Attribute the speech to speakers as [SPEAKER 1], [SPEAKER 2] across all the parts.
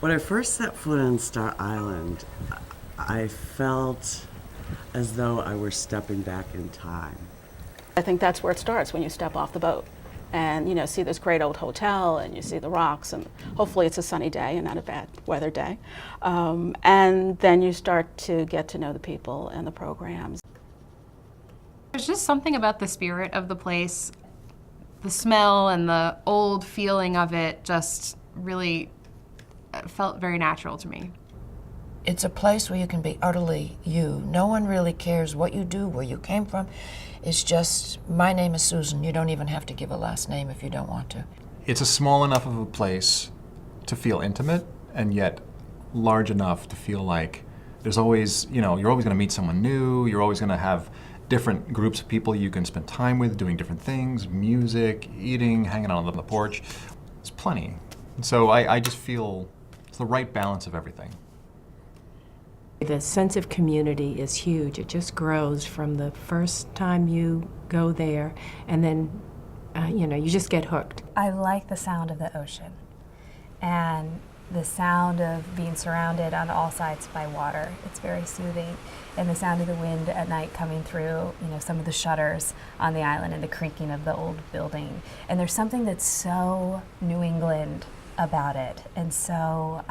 [SPEAKER 1] When I first set foot on Star Island, I felt as though I were stepping back in time.
[SPEAKER 2] I think that's where it starts, when you step off the boat and see this great old hotel and you see the rocks, and hopefully it's a sunny day and not a bad weather day. And then you start to get to know the people and the programs.
[SPEAKER 3] There's just something about the spirit of the place. The smell and the old feeling of it just really felt very natural to me.
[SPEAKER 4] It's a place where you can be utterly you. No one really cares what you do, where you came from. It's just, my name is Susan. You don't even have to give a last name if you don't want to.
[SPEAKER 5] It's a small enough of a place to feel intimate, and yet large enough to feel like there's always, you're always going to meet someone new. You're always going to have different groups of people you can spend time with doing different things, music, eating, hanging out on the porch. It's plenty. And so I just feel it's the right balance of everything.
[SPEAKER 6] The sense of community is huge. It just grows from the first time you go there, and then, you just get hooked.
[SPEAKER 7] I like the sound of the ocean and the sound of being surrounded on all sides by water. It's very soothing. And the sound of the wind at night coming through, some of the shutters on the island and the creaking of the old building. And there's something that's so New England about it, and so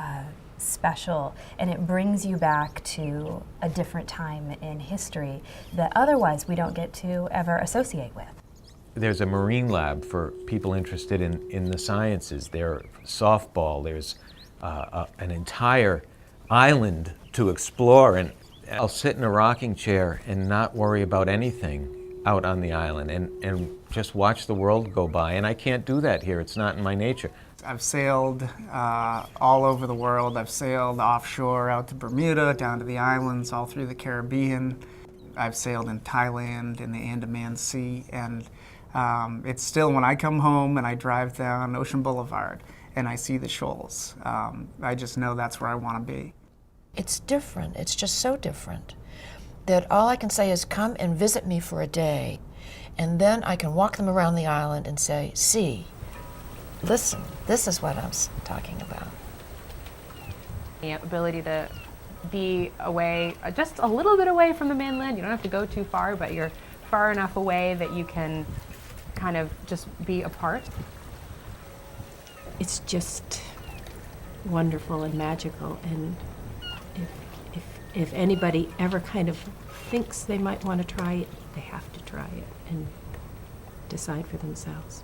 [SPEAKER 7] special, and it brings you back to a different time in history that otherwise we don't get to ever associate with.
[SPEAKER 8] There's a marine lab for people interested in the sciences. There's softball, there's an entire island to explore, and I'll sit in a rocking chair and not worry about anything out on the island and just watch the world go by, and I can't do that here. It's not in my nature.
[SPEAKER 9] I've sailed all over the world. I've sailed offshore out to Bermuda, down to the islands, all through the Caribbean. I've sailed in Thailand, in the Andaman Sea, and it's still, when I come home and I drive down Ocean Boulevard and I see the shoals, I just know that's where I want to be.
[SPEAKER 4] It's different. It's just so different that all I can say is come and visit me for a day, and then I can walk them around the island and say, see, listen, this is what I'm talking about.
[SPEAKER 3] The ability to be away, just a little bit away from the mainland. You don't have to go too far, but you're far enough away that you can kind of just be apart.
[SPEAKER 6] It's just wonderful and magical, and if anybody ever kind of thinks they might want to try it, they have to try it and decide for themselves.